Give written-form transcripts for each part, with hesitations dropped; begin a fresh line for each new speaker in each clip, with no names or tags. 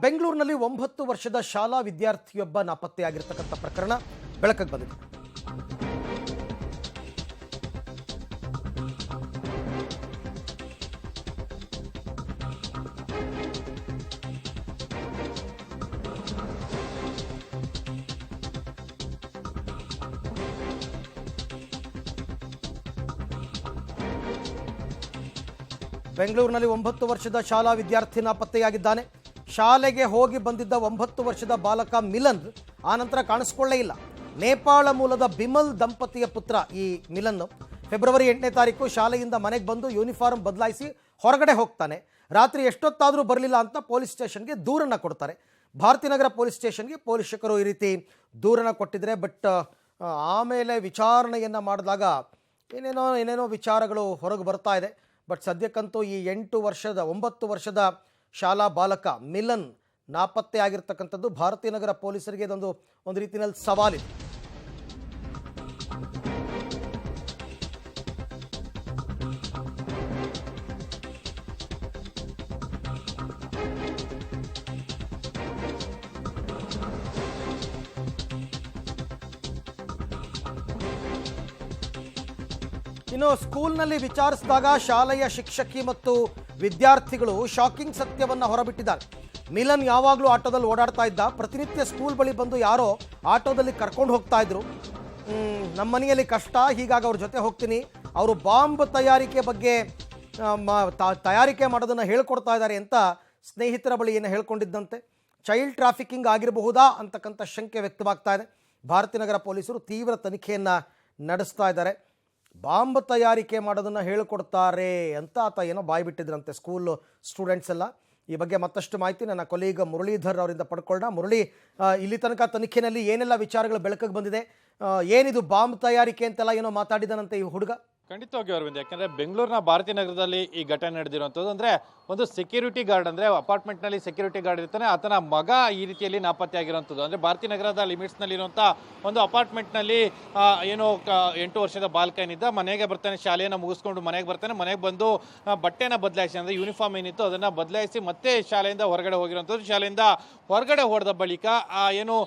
ಬೆಂಗಳೂರಿನಲ್ಲಿ 9 ವರ್ಷದ ಶಾಲಾ ವಿದ್ಯಾರ್ಥಿಯೊಬ್ಬ ನಾಪತ್ತೆಯಾಗಿರತಕ್ಕಂಥ ಪ್ರಕರಣ ಬೆಳಕಿಗೆ ಬಂದಿದೆ. ಬೆಂಗಳೂರಿನಲ್ಲಿ 9 ವರ್ಷದ ಶಾಲಾ ವಿದ್ಯಾರ್ಥಿ ನಾಪತ್ತೆಯಾಗಿದ್ದಾನೆ. ಶಾಲೆಗೆ ಹೋಗಿ ಬಂದಿದ್ದ 9 ವರ್ಷದ ಬಾಲಕ ಮಿಲನ್ ಆನಂತರ ಕಾಣಿಸಿಕೊಳ್ಳೇ ಇಲ್ಲ. ನೇಪಾಳ ಮೂಲದ ಬಿಮಲ್ ದಂಪತಿಯ ಪುತ್ರ ಈ ಮಿಲನ್ ಫೆಬ್ರವರಿ 8ನೇ ತಾರೀಕು ಶಾಲೆಯಿಂದ ಮನೆಗೆ ಬಂದು ಯೂನಿಫಾರ್ಮ್ ಬದಲಾಯಿಸಿ ಹೊರಗಡೆ ಹೋಗ್ತಾನೆ. ರಾತ್ರಿ ಎಷ್ಟೊತ್ತಾದರೂ ಬರಲಿಲ್ಲ ಅಂತ ಪೊಲೀಸ್ ಸ್ಟೇಷನ್ಗೆ ದೂರನ್ನು ಕೊಡ್ತಾರೆ. ಭಾರತೀನಗರ ಪೊಲೀಸ್ ಸ್ಟೇಷನ್ಗೆ ಪೊಲೀಸರು ಈ ರೀತಿ ದೂರನ್ನು ಕೊಟ್ಟಿದ್ದಾರೆ. ಬಟ್ ಆಮೇಲೆ ವಿಚಾರಣೆಯನ್ನು ಮಾಡಿದಾಗ ಏನೇನೋ ವಿಚಾರಗಳು ಹೊರಗೆ ಬರ್ತಾ ಇದೆ. ಬಟ್ ಸದ್ಯಕ್ಕಂತೂ ಈ 9 ವರ್ಷದ ಶಾಲಾ ಬಾಲಕ ಮಿಲನ್ ನಾಪತ್ತೆ ಆಗಿರ್ತಕ್ಕಂಥದ್ದು ಭಾರತೀನಗರ ಪೊಲೀಸರಿಗೆ ಒಂದು ರೀತಿಯಲ್ಲಿ ಸವಾಲಿದೆ. ಇನ್ನು ಸ್ಕೂಲ್ನಲ್ಲಿ ವಿಚಾರಿಸಿದಾಗ ಶಾಲೆಯ ಶಿಕ್ಷಕಿ ಮತ್ತು ವಿದ್ಯಾರ್ಥಿಗಳು ಶಾಕಿಂಗ್ ಸತ್ಯವನ್ನು ಹೊರಬಿಟ್ಟಿದ್ದಾರೆ. ಮಿಲನ್ ಯಾವಾಗಲೂ ಆಟೋದಲ್ಲಿ ಓಡಾಡ್ತಾ ಇದ್ದ. ಪ್ರತಿನಿತ್ಯ ಸ್ಕೂಲ್ ಬಳಿ ಬಂದು ಯಾರೋ ಆಟೋದಲ್ಲಿ ಕರ್ಕೊಂಡು ಹೋಗ್ತಾ ಇದ್ರು. ನಮ್ಮ ಮನೆಯಲ್ಲಿ ಕಷ್ಟ, ಹೀಗಾಗಿ ಅವ್ರ ಜೊತೆ ಹೋಗ್ತೀನಿ. ಅವರು ಬಾಂಬ್ ತಯಾರಿಕೆ ಬಗ್ಗೆ ತಯಾರಿಕೆ ಮಾಡೋದನ್ನು ಹೇಳ್ಕೊಡ್ತಾ ಇದ್ದಾರೆ ಅಂತ ಸ್ನೇಹಿತರ ಬಳಿ ಏನು ಹೇಳ್ಕೊಂಡಿದ್ದಂತೆ. ಚೈಲ್ಡ್ ಟ್ರಾಫಿಕಿಂಗ್ ಆಗಿರಬಹುದಾ ಅಂತಕ್ಕಂಥ ಶಂಕೆ ವ್ಯಕ್ತವಾಗ್ತಾ ಇದೆ. ಭಾರತೀನಗರ ಪೊಲೀಸರು ತೀವ್ರ ತನಿಖೆಯನ್ನು ನಡೆಸ್ತಾ ಇದ್ದಾರೆ. ಬಾಂಬ್ ತಯಾರಿಕೆ ಮಾಡೋದನ್ನು ಹೇಳ್ಕೊಡ್ತಾರೆ ಅಂತ ಆತ ಏನೋ ಬಾಯ್ಬಿಟ್ಟಿದ್ರಂತೆ ಸ್ಕೂಲ್ ಸ್ಟೂಡೆಂಟ್ಸ್ ಎಲ್ಲ. ಈ ಬಗ್ಗೆ ಮತ್ತಷ್ಟು ಮಾಹಿತಿ ನನ್ನ ಕೊಲೀಗ್ ಮುರಳೀಧರ್ ಅವರಿಂದ ಪಡ್ಕೊಳ್ಳೋಣ. ಮುರಳಿ, ಇಲ್ಲಿ ತನಕ ತನಿಖೆಯಲ್ಲಿ ಏನೆಲ್ಲ ವಿಚಾರಗಳು ಬೆಳಕಿಗೆ ಬಂದಿದೆ? ಏನಿದು ಬಾಂಬ್ ತಯಾರಿಕೆ ಅಂತೆಲ್ಲ ಏನೋ ಮಾತಾಡಿದಾನಂತೆ ಈ ಹುಡುಗ?
ಖಂಡಿತವಾಗಿ ಅರವಿಂದ್, ಯಾಕಂದ್ರೆ ಬೆಂಗಳೂರಿನ ಭಾರತೀನಗರದಲ್ಲಿ ಈ ಘಟನೆ ನಡೆದಿರುವಂಥದ್ದು. ಅಂದ್ರೆ ಒಂದು ಸೆಕ್ಯೂರಿಟಿ ಗಾರ್ಡ್, ಅಂದ್ರೆ ಅಪಾರ್ಟ್ಮೆಂಟ್ ನಲ್ಲಿ ಸೆಕ್ಯೂರಿಟಿ ಗಾರ್ಡ್ ಇರ್ತಾನೆ, ಆತನ ಮಗ ಈ ರೀತಿಯಲ್ಲಿ ನಾಪತ್ತೆ ಆಗಿರುವಂಥದ್ದು. ಅಂದ್ರೆ ಭಾರತೀನಗರದ ಲಿಮಿಟ್ಸ್ ನಲ್ಲಿ ಇರುವಂತಹ ಒಂದು ಅಪಾರ್ಟ್ಮೆಂಟ್ ನಲ್ಲಿ ಏನೋ 8 ವರ್ಷದ ಬಾಲಕ ಏನಿದ್ದ, ಮನೆಗೆ ಬರ್ತಾನೆ, ಶಾಲೆಯನ್ನು ಮುಗಿಸ್ಕೊಂಡು ಮನೆಗೆ ಬರ್ತಾನೆ. ಮನೆಗೆ ಬಂದು ಬಟ್ಟೆನ ಬದಲಾಯಿಸಿ, ಅಂದ್ರೆ ಯೂನಿಫಾರ್ಮ್ ಏನಿತ್ತು ಅದನ್ನ ಬದಲಾಯಿಸಿ ಮತ್ತೆ ಶಾಲೆಯಿಂದ ಹೊರಗಡೆ ಹೋಗಿರುವಂಥದ್ದು. ಶಾಲೆಯಿಂದ ಹೊರಗಡೆ ಹೊಡೆದ ಬಳಿಕ ಏನು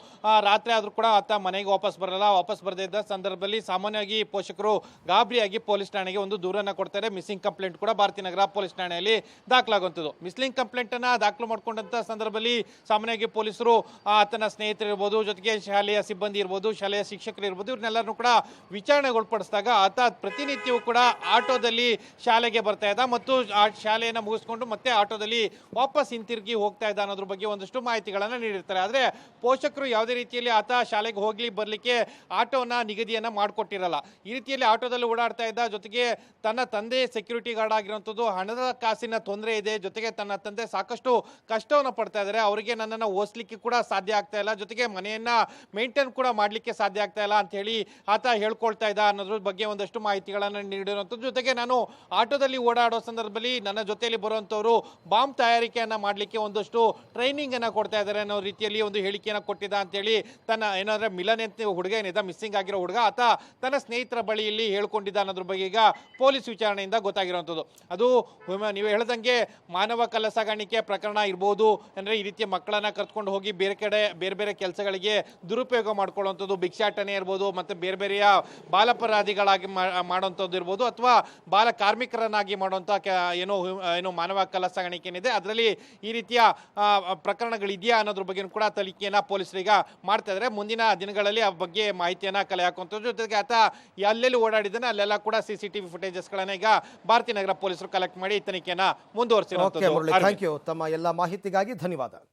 ರಾತ್ರಿ ಆದ್ರೂ ಕೂಡ ಆತ ಮನೆಗೆ ವಾಪಸ್ ಬರಲ್ಲ. ವಾಪಸ್ ಬರದೇ ಇದ್ದ ಸಂದರ್ಭದಲ್ಲಿ ಸಾಮಾನ್ಯವಾಗಿ ಪೋಷಕರು ಗಾಬರಿಯಾಗಿ ಪೊಲೀಸ್ ಠಾಣೆಗೆ ಒಂದು ದೂರನ್ನ ಕೊಡ್ತಾರೆ. ಮಿಸ್ಸಿಂಗ್ ಕಂಪ್ಲೇಂಟ್ ಕೂಡ ಭಾರತೀನಗರ ಪೊಲೀಸ್ ಠಾಣೆಯಲ್ಲಿ ದಾಖಲಾಗುವಂಥದ್ದು. ಮಿಸ್ಸಿಂಗ್ ಕಂಪ್ಲೇಂಟ್ ಅನ್ನ ದಾಖಲು ಮಾಡ್ಕೊಂಡಂತ ಸಂದರ್ಭದಲ್ಲಿ ಸಾಮಾನ್ಯವಾಗಿ ಪೊಲೀಸರು ಆತನ ಸ್ನೇಹಿತರು ಇರ್ಬೋದು, ಜೊತೆಗೆ ಶಾಲೆಯ ಸಿಬ್ಬಂದಿ ಇರ್ಬೋದು, ಶಾಲೆಯ ಶಿಕ್ಷಕರು ಇರ್ಬೋದು, ಇವ್ರನ್ನೆಲ್ಲರೂ ಕೂಡ ವಿಚಾರಣೆಗೊಳಪಡಿಸಿದಾಗ ಆತ ಪ್ರತಿನಿತ್ಯವೂ ಕೂಡ ಆಟೋದಲ್ಲಿ ಶಾಲೆಗೆ ಬರ್ತಾ ಇದ್ದ ಮತ್ತು ಆ ಶಾಲೆಯನ್ನು ಮುಗಿಸ್ಕೊಂಡು ಮತ್ತೆ ಆಟೋದಲ್ಲಿ ವಾಪಸ್ ಹಿಂತಿರುಗಿ ಹೋಗ್ತಾ ಇದ್ದ ಅನ್ನೋದ್ರ ಬಗ್ಗೆ ಒಂದಷ್ಟು ಮಾಹಿತಿಗಳನ್ನ ನೀಡಿರ್ತಾರೆ. ಆದ್ರೆ ಪೋಷಕರು ಯಾವುದೇ ರೀತಿಯಲ್ಲಿ ಆತ ಶಾಲೆಗೆ ಹೋಗ್ಲಿ ಬರ್ಲಿಕ್ಕೆ ಆಟೋನ ನಿಗದಿಯನ್ನ ಮಾಡಿಕೊಟ್ಟಿರಲ್ಲ. ಈ ರೀತಿಯಲ್ಲಿ ಆಟೋದಲ್ಲಿ ಓಡಾಡ್ತಾ ಇದ್ದ. ಜೊತೆಗೆ ತನ್ನ ತಂದೆ ಸೆಕ್ಯೂರಿಟಿ ಗಾರ್ಡ್ ಆಗಿರುವಂಥದ್ದು, ಹಣದ ಕಾಸಿನ ತೊಂದರೆ ಇದೆ, ಜೊತೆಗೆ ತನ್ನ ತಂದೆ ಸಾಕಷ್ಟು ಕಷ್ಟವನ್ನು ಪಡ್ತಾ ಇದ್ದಾರೆ, ಅವರಿಗೆ ನನ್ನನ್ನು ಓದಿಸ್ಲಿಕ್ಕೆ ಕೂಡ ಸಾಧ್ಯ ಆಗ್ತಾ ಇಲ್ಲ, ಜೊತೆಗೆ ಮನೆಯನ್ನ ಮೇಂಟೈನ್ ಕೂಡ ಮಾಡ್ಲಿಕ್ಕೆ ಸಾಧ್ಯ ಆಗ್ತಾ ಇಲ್ಲ ಅಂತ ಹೇಳಿ ಆತ ಹೇಳ್ಕೊಳ್ತಾ ಇದ್ದ ಅನ್ನೋದ್ರ ಬಗ್ಗೆ ಒಂದಷ್ಟು ಮಾಹಿತಿಗಳನ್ನು ನೀಡಿರುವಂಥದ್ದು. ಜೊತೆಗೆ ನಾನು ಆಟೋದಲ್ಲಿ ಓಡಾಡೋ ಸಂದರ್ಭದಲ್ಲಿ ನನ್ನ ಜೊತೆಯಲ್ಲಿ ಬರುವಂತವರು ಬಾಂಬ್ ತಯಾರಿಕೆಯನ್ನ ಮಾಡ್ಲಿಕ್ಕೆ ಒಂದಷ್ಟು ಟ್ರೈನಿಂಗ್ ಅನ್ನ ಕೊಡ್ತಾ ಇದ್ದಾರೆ ಅನ್ನೋ ರೀತಿಯಲ್ಲಿ ಒಂದು ಹೇಳಿಕೆಯನ್ನ ಕೊಟ್ಟಿದ್ದ ಅಂತ ಹೇಳಿ ತನ್ನ ಏನಂದ್ರೆ ಮಿಲನ್ ಅಂತ ಹುಡುಗ ಏನಿದ್ದ, ಮಿಸ್ಸಿಂಗ್ ಆಗಿರೋ ಹುಡುಗ, ಆತ ತನ್ನ ಸ್ನೇಹಿತರ ಬಳಿಯಲ್ಲಿ ಹೇಳ್ಕೊಂಡಿದ್ದ ಅನ್ನೋದ್ರ ಬಗ್ಗೆ ಈಗ ಪೊಲೀಸ್ ವಿಚಾರಣೆಯಿಂದ ಗೊತ್ತಾಗಿರುವಂಥದ್ದು. ಅದು ನೀವು ಹೇಳ್ದಂಗೆ ಮಾನವ ಕಳ್ಳ ಸಾಗಾಣಿಕೆ ಪ್ರಕರಣ ಇರ್ಬೋದು. ಅಂದ್ರೆ ಈ ರೀತಿಯ ಮಕ್ಕಳನ್ನ ಕರ್ಕೊಂಡು ಹೋಗಿ ಬೇರೆ ಕಡೆ ಬೇರೆ ಬೇರೆ ಕೆಲಸಗಳಿಗೆ ದುರುಪಯೋಗ ಮಾಡ್ಕೊಳ್ಳುವಂಥದ್ದು, ಭಿಕ್ಷಾಟನೆ ಇರ್ಬೋದು, ಮತ್ತೆ ಬೇರೆ ಬೇರೆಯ ಬಾಲಪರಾಧಿಗಳಾಗಿ ಮಾಡುವಂಥದ್ದು ಇರ್ಬೋದು, ಅಥವಾ ಬಾಲ ಕಾರ್ಮಿಕರನ್ನಾಗಿ ಮಾಡುವಂಥ ಏನು ಮಾನವ ಕಳ್ಳ ಸಾಗಾಣಿಕೆ ಏನಿದೆ ಅದರಲ್ಲಿ ಈ ರೀತಿಯ ಪ್ರಕರಣಗಳಿದೆಯಾ ಅನ್ನೋದ್ರ ಬಗ್ಗೆ ಕೂಡ ತನಿಖೆಯನ್ನ ಪೊಲೀಸರೀಗ ಮಾಡ್ತಾ ಇದ್ದಾರೆ. ಮುಂದಿನ ದಿನಗಳಲ್ಲಿ ಆ ಬಗ್ಗೆ ಮಾಹಿತಿಯನ್ನ ಕಲೆ ಹಾಕುವಂಥದ್ದು. ಜೊತೆಗೆ ಆತ ಎಲ್ಲೆಲ್ಲಿ ಓಡಾಡಿದ್ದಾನೆ ಅಲ್ಲೆಲ್ಲ ಕೂಡ CCTV ಫುಟೇಜಸ್ಗಳನ್ನ ಈಗ ಭಾರತೀನಗರ ಪೊಲೀಸರು ಕಲೆಕ್ಟ್ ಮಾಡಿ ತನಿಖೆಯನ್ನ ಮುಂದುವರಿಸಿರುವಂಥದ್ದು.
Thank you. ತಮ್ಮ ಎಲ್ಲ ಮಾಹಿತಿಗಾಗಿ ಧನ್ಯವಾದ.